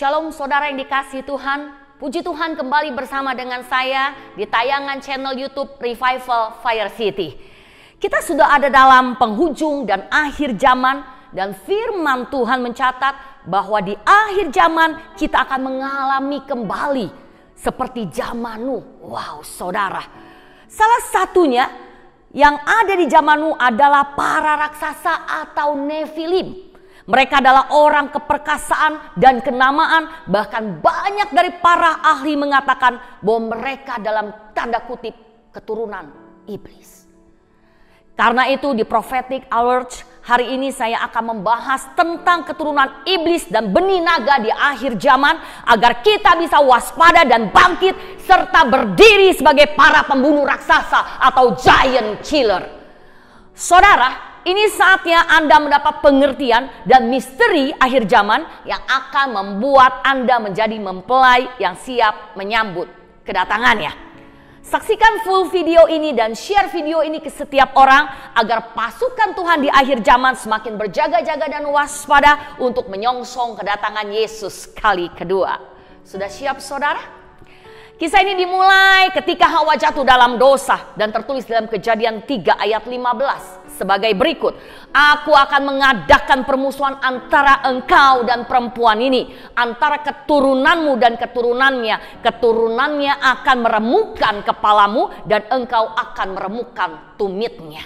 Shalom saudara yang dikasihi Tuhan. Puji Tuhan kembali bersama dengan saya di tayangan channel YouTube Revival Fire City. Kita sudah ada dalam penghujung dan akhir zaman, dan firman Tuhan mencatat bahwa di akhir zaman kita akan mengalami kembali seperti zaman Nuh. Wow saudara, salah satunya yang ada di zaman Nuh adalah para raksasa atau Nefilim. Mereka adalah orang keperkasaan dan kenamaan. Bahkan banyak dari para ahli mengatakan bahwa mereka dalam tanda kutip keturunan iblis. Karena itu di Prophetic Alert hari ini saya akan membahas tentang keturunan iblis dan benih naga di akhir zaman, agar kita bisa waspada dan bangkit serta berdiri sebagai para pembunuh raksasa atau giant killer. Saudara, ini saatnya Anda mendapat pengertian dan misteri akhir zaman yang akan membuat Anda menjadi mempelai yang siap menyambut kedatangannya. Saksikan full video ini dan share video ini ke setiap orang agar pasukan Tuhan di akhir zaman semakin berjaga-jaga dan waspada untuk menyongsong kedatangan Yesus kali kedua. Sudah siap saudara? Kisah ini dimulai ketika Hawa jatuh dalam dosa dan tertulis dalam Kejadian 3 ayat 15. Sebagai berikut, aku akan mengadakan permusuhan antara engkau dan perempuan ini, antara keturunanmu dan keturunannya. Keturunannya akan meremukkan kepalamu dan engkau akan meremukkan tumitnya.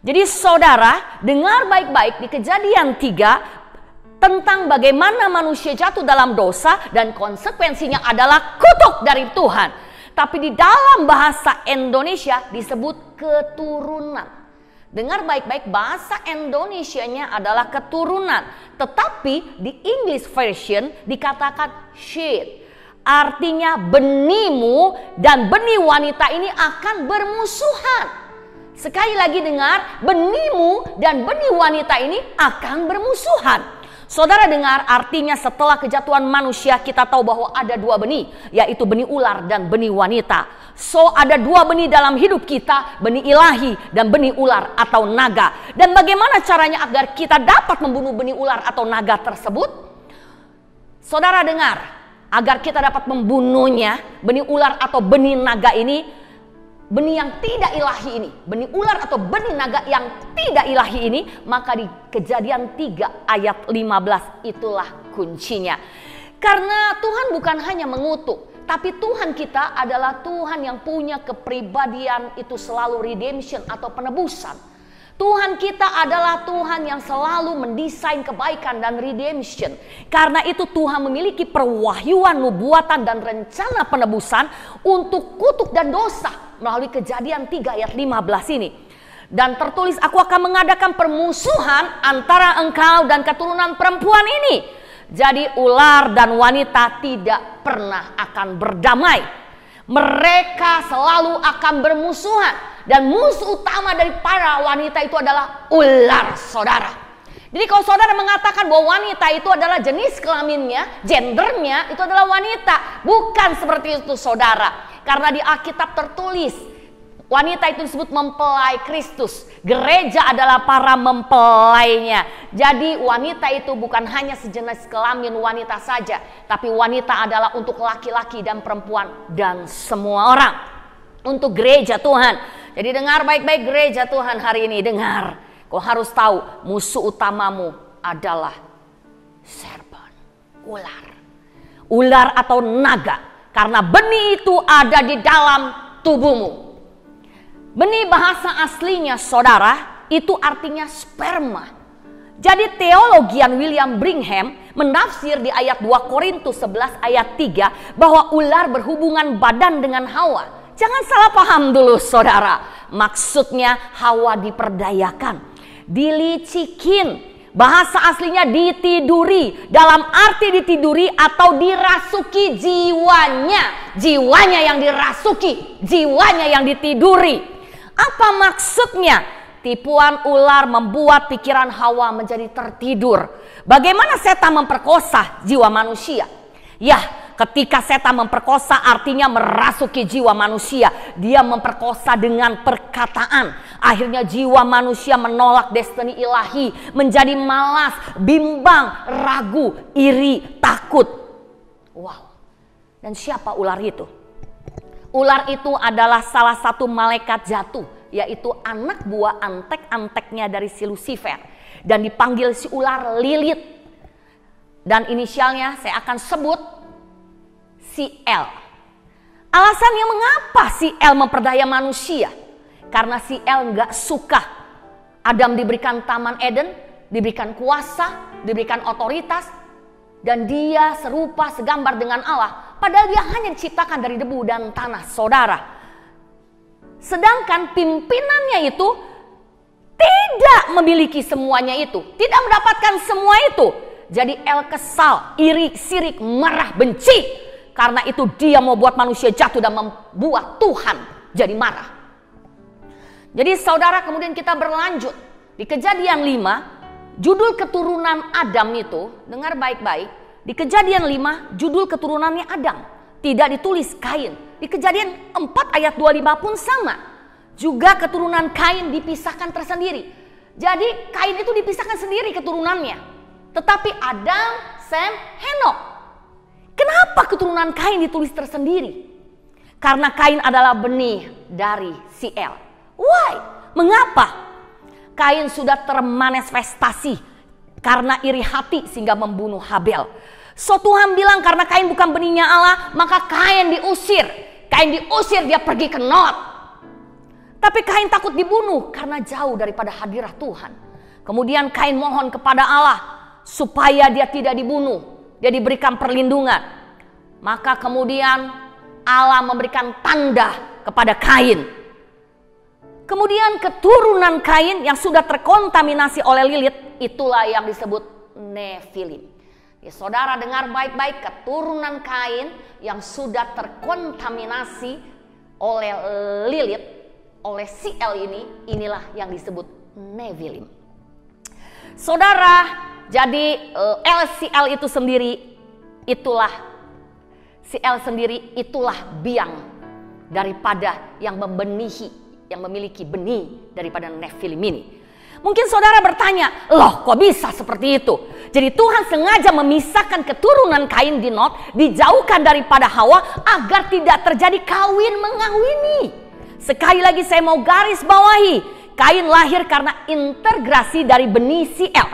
Jadi saudara, dengar baik-baik di Kejadian 3 tentang bagaimana manusia jatuh dalam dosa dan konsekuensinya adalah kutuk dari Tuhan. Tapi di dalam bahasa Indonesia disebut keturunan. Dengar baik-baik, bahasa Indonesianya adalah keturunan. Tetapi di English version dikatakan seed. Artinya benihmu dan benih wanita ini akan bermusuhan. Sekali lagi dengar, benihmu dan benih wanita ini akan bermusuhan. Saudara dengar, artinya setelah kejatuhan manusia kita tahu bahwa ada dua benih, yaitu benih ular dan benih wanita. So ada dua benih dalam hidup kita, benih ilahi dan benih ular atau naga. Dan bagaimana caranya agar kita dapat membunuh benih ular atau naga tersebut? Saudara dengar, agar kita dapat membunuhnya, benih ular atau benih naga ini, benih yang tidak ilahi ini, benih ular atau benih naga yang tidak ilahi ini, maka di Kejadian 3 ayat 15 itulah kuncinya. Karena Tuhan bukan hanya mengutuk, tapi Tuhan kita adalah Tuhan yang punya kepribadian itu selalu redemption atau penebusan. Tuhan kita adalah Tuhan yang selalu mendesain kebaikan dan redemption. Karena itu Tuhan memiliki perwahyuan, nubuatan dan rencana penebusan untuk kutuk dan dosa melalui Kejadian 3 ayat 15 ini. Dan tertulis, aku akan mengadakan permusuhan antara engkau dan keturunan perempuan ini. Jadi ular dan wanita tidak pernah akan berdamai. Mereka selalu akan bermusuhan. Dan musuh utama dari para wanita itu adalah ular, saudara. Jadi kalau saudara mengatakan bahwa wanita itu adalah jenis kelaminnya, gendernya itu adalah wanita, bukan seperti itu saudara. Karena di Alkitab tertulis, wanita itu disebut mempelai Kristus. Gereja adalah para mempelainya. Jadi wanita itu bukan hanya sejenis kelamin wanita saja, tapi wanita adalah untuk laki-laki dan perempuan dan semua orang. Untuk gereja Tuhan. Jadi dengar baik-baik gereja Tuhan hari ini, dengar. Kau harus tahu musuh utamamu adalah serpent, ular. Ular atau naga. Karena benih itu ada di dalam tubuhmu. Benih bahasa aslinya saudara itu artinya sperma. Jadi teologian William Brigham menafsir di ayat 2 Korintus 11 ayat 3 bahwa ular berhubungan badan dengan Hawa. Jangan salah paham dulu saudara. Maksudnya Hawa diperdayakan, dilicikin. Bahasa aslinya ditiduri. Dalam arti ditiduri atau dirasuki jiwanya. Jiwanya yang dirasuki, jiwanya yang ditiduri. Apa maksudnya? Tipuan ular membuat pikiran Hawa menjadi tertidur. Bagaimana setan memperkosa jiwa manusia? Ya, ketika setan memperkosa artinya merasuki jiwa manusia. Dia memperkosa dengan perkataan. Akhirnya jiwa manusia menolak destiny ilahi. Menjadi malas, bimbang, ragu, iri, takut. Wow. Dan siapa ular itu? Ular itu adalah salah satu malaikat jatuh, yaitu anak buah antek-anteknya dari si Lucifer. Dan dipanggil si ular Lilith. Dan inisialnya saya akan sebut si L. Alasannya mengapa si L memperdaya manusia? Karena si L nggak suka Adam diberikan Taman Eden, diberikan kuasa, diberikan otoritas, dan dia serupa segambar dengan Allah. Padahal dia hanya diciptakan dari debu dan tanah, saudara. Sedangkan pimpinannya itu tidak memiliki semuanya itu, tidak mendapatkan semua itu. Jadi El kesal, iri, sirik, marah, benci. Karena itu dia mau buat manusia jatuh dan membuat Tuhan jadi marah. Jadi saudara, kemudian kita berlanjut. Di Kejadian 5, judul keturunan Adam itu, dengar baik-baik. Di Kejadian 5, judul keturunannya Adam. Tidak ditulis Kain. Di Kejadian 4 ayat 25 pun sama. Juga keturunan Kain dipisahkan tersendiri. Jadi Kain itu dipisahkan sendiri keturunannya. Tetapi Adam, Sem, Henok. Kenapa keturunan Kain ditulis tersendiri? Karena Kain adalah benih dari si El. Why? Mengapa? Kain sudah termanifestasi karena iri hati sehingga membunuh Habel. So Tuhan bilang karena Kain bukan benihnya Allah, maka Kain diusir. Kain diusir, dia pergi ke Not. Tapi Kain takut dibunuh karena jauh daripada hadirat Tuhan. Kemudian Kain mohon kepada Allah supaya dia tidak dibunuh. Dia diberikan perlindungan. Maka kemudian Allah memberikan tanda kepada Kain. Kemudian keturunan Kain yang sudah terkontaminasi oleh Lilith, itulah yang disebut Nephilim. Ya, saudara dengar baik-baik, keturunan Kain yang sudah terkontaminasi oleh Lilith, oleh si El ini, inilah yang disebut Nephilim. Saudara, jadi LCL itu sendiri, itulah si El sendiri, itulah biang daripada yang membenihi, yang memiliki benih daripada Nephilim ini. Mungkin saudara bertanya, loh kok bisa seperti itu? Jadi Tuhan sengaja memisahkan keturunan Kain di Not, dijauhkan daripada Hawa agar tidak terjadi kawin mengawini. Sekali lagi saya mau garis bawahi, Kain lahir karena integrasi dari benih si El.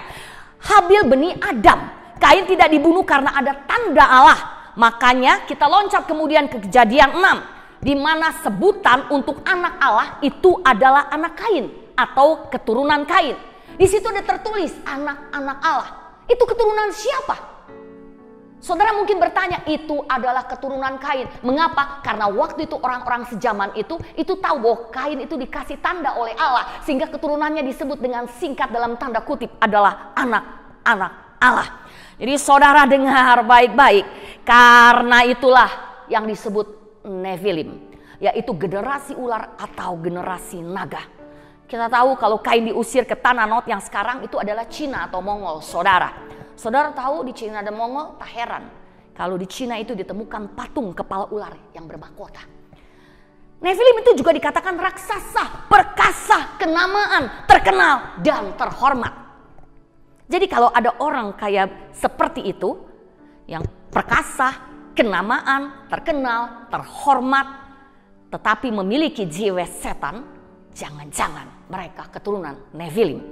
Habil benih Adam. Kain tidak dibunuh karena ada tanda Allah. Makanya kita loncat kemudian ke Kejadian 6. Di mana sebutan untuk anak Allah itu adalah anak Kain atau keturunan Kain. Di situ ada tertulis anak-anak Allah. Itu keturunan siapa? Saudara mungkin bertanya, itu adalah keturunan Kain. Mengapa? Karena waktu itu orang-orang sejaman itu tahu bahwa Kain itu dikasih tanda oleh Allah, sehingga keturunannya disebut dengan singkat dalam tanda kutip adalah anak-anak Allah. Jadi saudara dengar baik-baik, karena itulah yang disebut Nephilim, yaitu generasi ular atau generasi naga. Kita tahu kalau Kain diusir ke tanah Not yang sekarang itu adalah Cina atau Mongol, saudara. Saudara tahu di Cina dan Mongol, tak heran kalau di Cina itu ditemukan patung kepala ular yang bermahkota. Nephilim itu juga dikatakan raksasa, perkasa, kenamaan, terkenal, dan terhormat. Jadi kalau ada orang kayak seperti itu, yang perkasa, kenamaan, terkenal, terhormat, tetapi memiliki jiwa setan, jangan-jangan mereka keturunan Nephilim.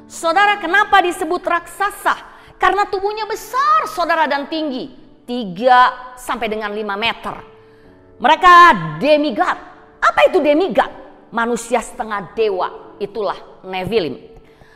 Saudara, kenapa disebut raksasa? Karena tubuhnya besar, saudara, dan tinggi, 3 sampai dengan 5 meter. Mereka demigod. Apa itu demigod? Manusia setengah dewa, itulah Nephilim.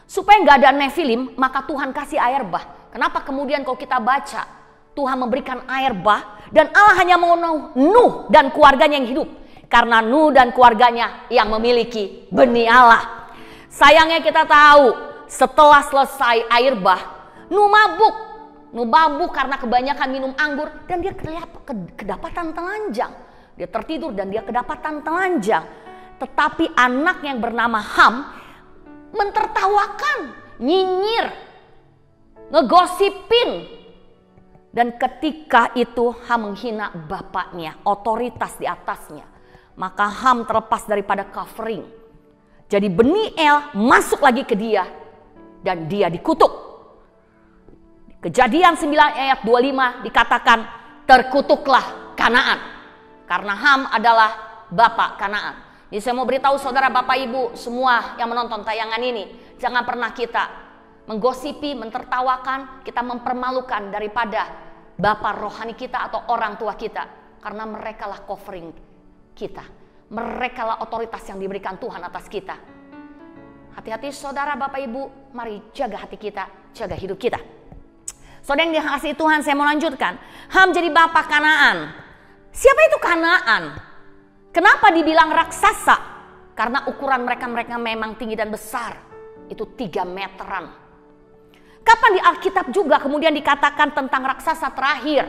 Supaya nggak ada Nephilim, maka Tuhan kasih air bah. Kenapa kemudian kalau kita baca, Tuhan memberikan air bah dan Allah hanya mau Nuh dan keluarganya yang hidup. Karena Nuh dan keluarganya yang memiliki benih Allah. Sayangnya kita tahu setelah selesai air bah, Nuh mabuk karena kebanyakan minum anggur dan dia kedapatan telanjang. Dia tertidur dan dia kedapatan telanjang. Tetapi anak yang bernama Ham mentertawakan, nyinyir, ngegosipin. Dan ketika itu Ham menghina bapaknya, otoritas di atasnya. Maka Ham terlepas daripada covering. Jadi benih El masuk lagi ke dia dan dia dikutuk. Kejadian 9 ayat 25 dikatakan, terkutuklah Kanaan. Karena Ham adalah bapak Kanaan. Jadi saya mau beritahu saudara, bapak ibu semua yang menonton tayangan ini, jangan pernah kita menggosipi, mentertawakan, kita mempermalukan daripada bapak rohani kita atau orang tua kita. Karena mereka lah covering kita. Mereka lah otoritas yang diberikan Tuhan atas kita. Hati-hati saudara, bapak ibu, mari jaga hati kita, jaga hidup kita. Saudara yang dikasihi Tuhan, saya mau lanjutkan. Ham jadi bapak Kanaan. Siapa itu Kanaan? Kenapa dibilang raksasa? Karena ukuran mereka memang tinggi dan besar. Itu 3 meteran. Kapan di Alkitab juga kemudian dikatakan tentang raksasa terakhir?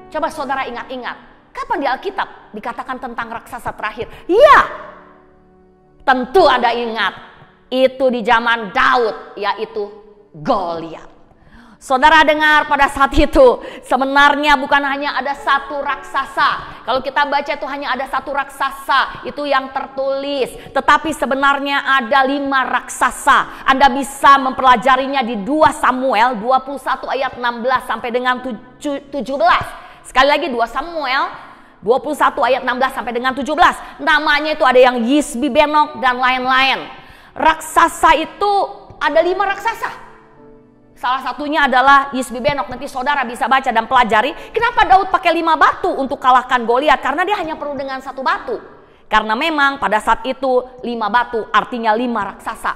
Coba saudara ingat-ingat. Kapan di Alkitab dikatakan tentang raksasa terakhir? Ya, tentu Anda ingat. Itu di zaman Daud, yaitu Goliat. Saudara dengar, pada saat itu sebenarnya bukan hanya ada satu raksasa. Kalau kita baca itu hanya ada satu raksasa, itu yang tertulis. Tetapi sebenarnya ada 5 raksasa. Anda bisa mempelajarinya di 2 Samuel 21 ayat 16 sampai dengan 17. Sekali lagi 2 Samuel 21 ayat 16 sampai dengan 17. Namanya itu ada yang Yisbi-Benok dan lain-lain. Raksasa itu ada 5 raksasa. Salah satunya adalah Yisbi-Benok. Nanti saudara bisa baca dan pelajari. Kenapa Daud pakai 5 batu untuk kalahkan Goliat? Karena dia hanya perlu dengan 1 batu. Karena memang pada saat itu 5 batu artinya 5 raksasa.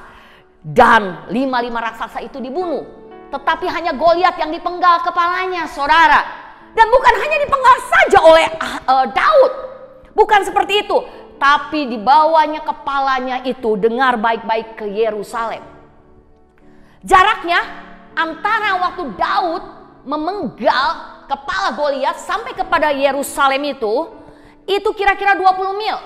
Dan 5 raksasa itu dibunuh. Tetapi hanya Goliat yang dipenggal kepalanya, saudara. Dan bukan hanya dipenggal saja oleh Daud. Bukan seperti itu. Tapi dibawanya kepalanya itu, dengar baik-baik, ke Yerusalem. Jaraknya antara waktu Daud memenggal kepala Goliat sampai kepada Yerusalem itu kira-kira 20 mil.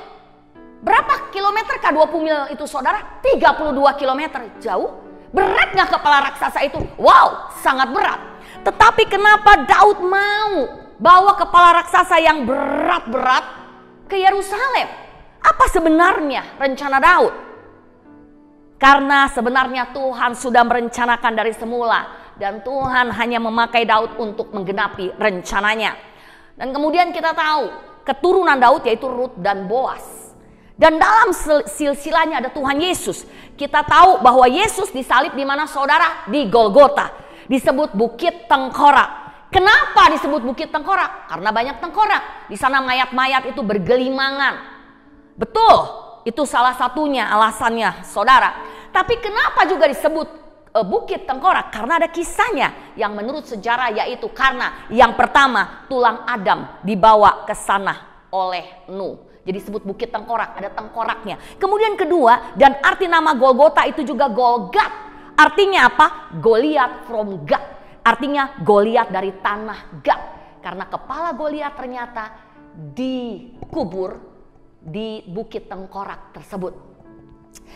Berapa kilometer kah 20 mil itu saudara? 32 kilometer. Jauh. Berat gak kepala raksasa itu? Wow, sangat berat. Tetapi kenapa Daud mau bawa kepala raksasa yang berat-berat ke Yerusalem? Apa sebenarnya rencana Daud? Karena sebenarnya Tuhan sudah merencanakan dari semula. Dan Tuhan hanya memakai Daud untuk menggenapi rencananya. Dan kemudian kita tahu keturunan Daud yaitu Rut dan Boas. Dan dalam silsilahnya ada Tuhan Yesus. Kita tahu bahwa Yesus disalib di mana saudara? Di Golgota. Disebut Bukit Tengkorak. Kenapa disebut Bukit Tengkorak? Karena banyak tengkorak. Di sana mayat-mayat itu bergelimangan. Betul, itu salah satunya alasannya saudara. Tapi kenapa juga disebut Bukit Tengkorak? Karena ada kisahnya yang menurut sejarah, yaitu karena yang pertama tulang Adam dibawa ke sana oleh Nuh. Jadi disebut Bukit Tengkorak, ada tengkoraknya. Kemudian kedua, dan arti nama Golgota itu juga Golgat. Artinya apa? Goliat from God. Artinya Goliat dari tanah Gad. Karena kepala Goliat ternyata dikubur di Bukit Tengkorak tersebut.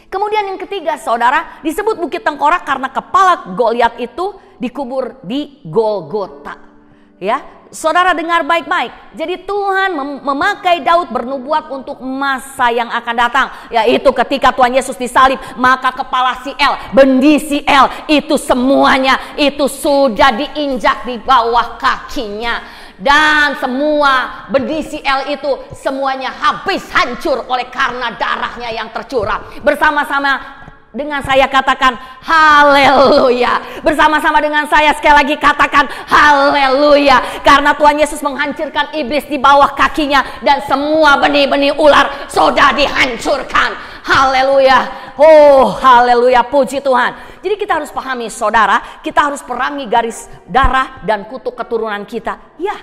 Kemudian yang ketiga saudara, disebut Bukit Tengkorak karena kepala Goliat itu dikubur di Golgota. Ya, saudara dengar baik-baik. Jadi Tuhan memakai Daud bernubuat untuk masa yang akan datang, yaitu ketika Tuhan Yesus disalib, maka kepala si El, bendi si El, itu semuanya itu sudah diinjak di bawah kakinya. Dan semua benih si El itu semuanya habis hancur oleh karena darahnya yang tercurah. Bersama-sama dengan saya katakan haleluya. Bersama-sama dengan saya sekali lagi katakan haleluya. Karena Tuhan Yesus menghancurkan iblis di bawah kakinya. Dan semua benih-benih ular sudah dihancurkan. Haleluya. Oh haleluya, puji Tuhan. Jadi kita harus pahami saudara, kita harus perangi garis darah dan kutuk keturunan kita. Ya,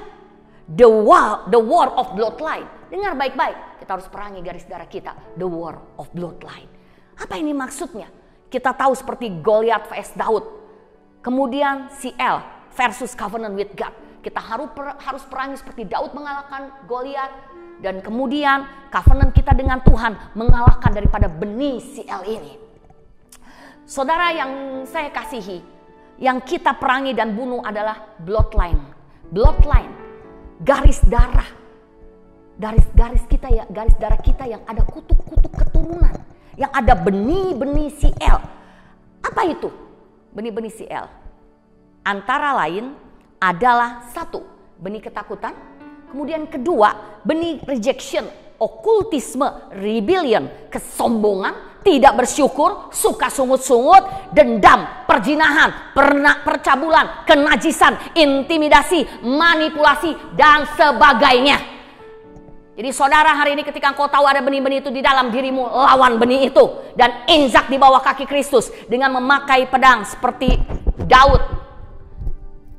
the war of bloodline. Dengar baik-baik, kita harus perangi garis darah kita, the war of bloodline. Apa ini maksudnya? Kita tahu seperti Goliat vs Daud. Kemudian si El versus covenant with God. Kita harus perangi seperti Daud mengalahkan Goliat. Dan kemudian covenant kita dengan Tuhan mengalahkan daripada benih si El ini. Saudara yang saya kasihi, yang kita perangi dan bunuh adalah bloodline. Bloodline, garis darah. Garis kita ya, garis darah kita yang ada kutuk-kutuk keturunan. Yang ada benih-benih si El. Apa itu benih-benih si El? Antara lain adalah satu, benih ketakutan. Kemudian kedua, benih rejection, okultisme, rebellion, kesombongan, tidak bersyukur, suka sungut-sungut, dendam, perjinahan, percabulan, kenajisan, intimidasi, manipulasi, dan sebagainya. Jadi saudara, hari ini ketika engkau tahu ada benih-benih itu di dalam dirimu, lawan benih itu dan injak di bawah kaki Kristus dengan memakai pedang seperti Daud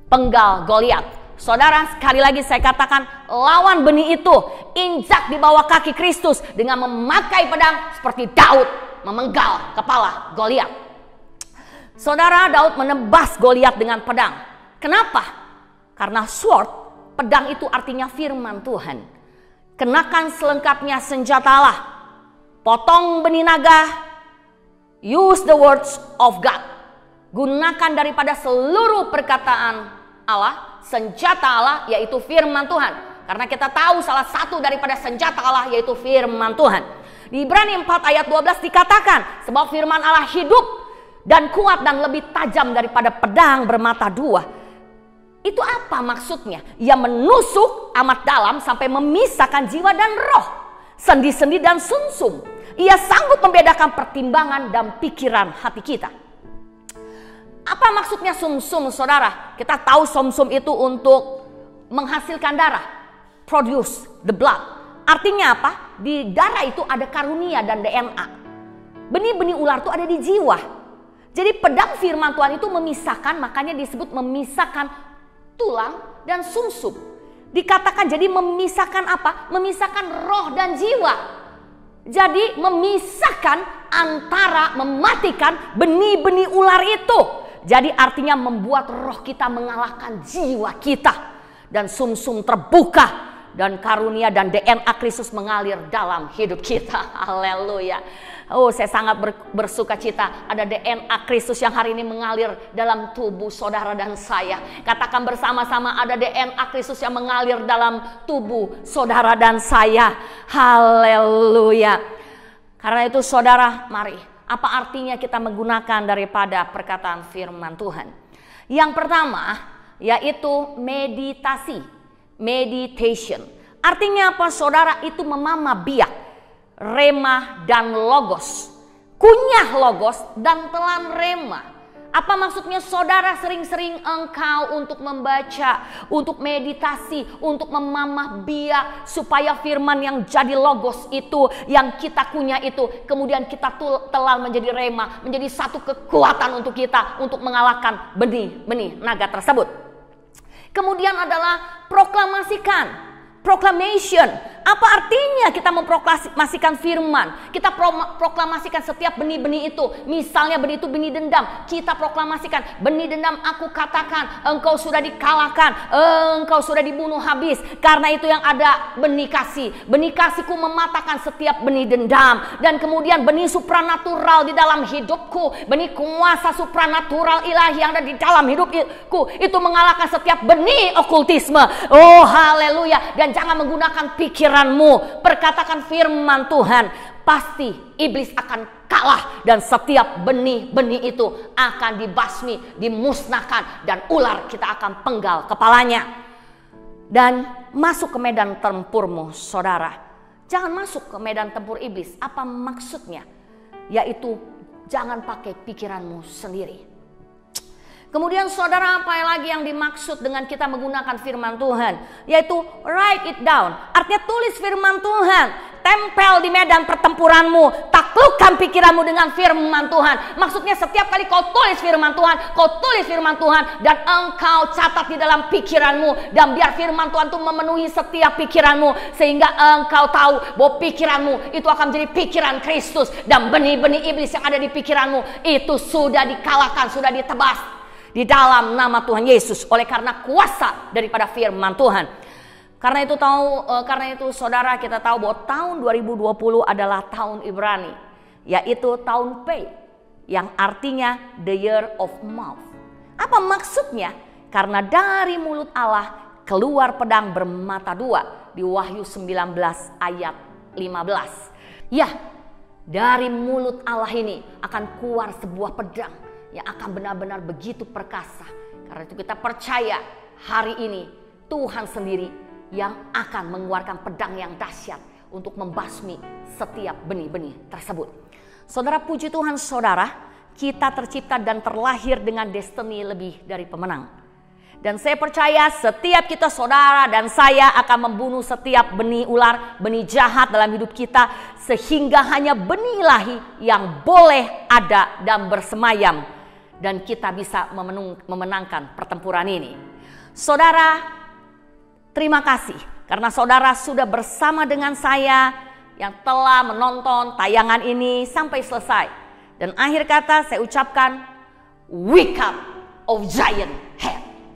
penggal Goliat. Saudara, sekali lagi saya katakan, lawan benih itu, injak di bawah kaki Kristus dengan memakai pedang seperti Daud memenggal kepala Goliat. Saudara, Daud menebas Goliat dengan pedang. Kenapa? Karena sword, pedang itu artinya firman Tuhan. Kenakan selengkapnya senjata Allah. Potong benih naga, use the words of God. Gunakan daripada seluruh perkataan Allah, senjata Allah yaitu firman Tuhan. Karena kita tahu salah satu daripada senjata Allah yaitu firman Tuhan. Di Ibrani 4 ayat 12 dikatakan, sebab firman Allah hidup dan kuat dan lebih tajam daripada pedang bermata dua. Itu apa maksudnya? Ia menusuk amat dalam sampai memisahkan jiwa dan roh, sendi-sendi dan sumsum. Ia sanggup membedakan pertimbangan dan pikiran hati kita. Apa maksudnya sumsum, saudara? Kita tahu sumsum itu untuk menghasilkan darah, produce the blood. Artinya apa? Di darah itu ada karunia dan DNA. Benih-benih ular itu ada di jiwa. Jadi pedang firman Tuhan itu memisahkan, makanya disebut memisahkan tulang dan sumsum. Dikatakan jadi memisahkan apa? Memisahkan roh dan jiwa. Jadi memisahkan antara mematikan benih-benih ular itu. Jadi artinya membuat roh kita mengalahkan jiwa kita. Dan sumsum terbuka. Dan karunia dan DNA Kristus mengalir dalam hidup kita. Haleluya. Oh, saya sangat bersuka cita ada DNA Kristus yang hari ini mengalir dalam tubuh saudara dan saya. Katakan bersama-sama, ada DNA Kristus yang mengalir dalam tubuh saudara dan saya. Haleluya. Karena itu saudara, mari. Apa artinya kita menggunakan daripada perkataan firman Tuhan? Yang pertama, yaitu meditasi. Meditation. Artinya apa, saudara? Itu memama biak, rema dan logos. Kunyah logos dan telan rema. Apa maksudnya, saudara? Sering-sering engkau untuk membaca, untuk meditasi, untuk memamah biak, supaya firman yang jadi logos itu, yang kita kunyah itu, kemudian kita telan menjadi rema, menjadi satu kekuatan untuk kita, untuk mengalahkan benih-benih naga tersebut. Kemudian adalah proklamasikan. Proclamation. Apa artinya kita memproklamasikan firman? Kita proklamasikan setiap benih-benih itu. Misalnya benih itu benih dendam. Kita proklamasikan, benih dendam aku katakan, engkau sudah dikalahkan, engkau sudah dibunuh habis. Karena itu yang ada benih kasih. Benih kasihku mematahkan setiap benih dendam. Dan kemudian benih supranatural di dalam hidupku. Benih kuasa supranatural ilahi yang ada di dalam hidupku. Itu mengalahkan setiap benih okultisme. Oh, haleluya. Dan jangan menggunakan pikiranmu, perkatakan firman Tuhan. Pasti iblis akan kalah dan setiap benih-benih itu akan dibasmi, dimusnahkan, dan ular kita akan penggal kepalanya. Dan masuk ke medan tempurmu, saudara. Jangan masuk ke medan tempur iblis. Apa maksudnya? Yaitu jangan pakai pikiranmu sendiri. Kemudian saudara, apa lagi yang dimaksud dengan kita menggunakan firman Tuhan? Yaitu write it down. Artinya tulis firman Tuhan. Tempel di medan pertempuranmu. Taklukkan pikiranmu dengan firman Tuhan. Maksudnya setiap kali kau tulis firman Tuhan, kau tulis firman Tuhan, dan engkau catat di dalam pikiranmu. Dan biar firman Tuhan itu memenuhi setiap pikiranmu. Sehingga engkau tahu bahwa pikiranmu itu akan menjadi pikiran Kristus. Dan benih-benih iblis yang ada di pikiranmu itu sudah dikalahkan, sudah ditebas di dalam nama Tuhan Yesus, oleh karena kuasa daripada firman Tuhan. Karena itu saudara, kita tahu bahwa tahun 2020 adalah tahun Ibrani, yaitu tahun Pei, yang artinya the year of mouth. Apa maksudnya? Karena dari mulut Allah keluar pedang bermata dua, di Wahyu 19 ayat 15. Ya, dari mulut Allah ini akan keluar sebuah pedang yang akan benar-benar begitu perkasa. Karena itu kita percaya hari ini Tuhan sendiri yang akan mengeluarkan pedang yang dahsyat untuk membasmi setiap benih-benih tersebut. Saudara, puji Tuhan saudara, kita tercipta dan terlahir dengan destiny lebih dari pemenang. Dan saya percaya setiap kita saudara dan saya akan membunuh setiap benih ular, benih jahat dalam hidup kita. Sehingga hanya benih ilahi yang boleh ada dan bersemayam. Dan kita bisa memenangkan pertempuran ini. Saudara, terima kasih karena saudara sudah bersama dengan saya yang telah menonton tayangan ini sampai selesai. Dan akhir kata saya ucapkan, wake up of giant.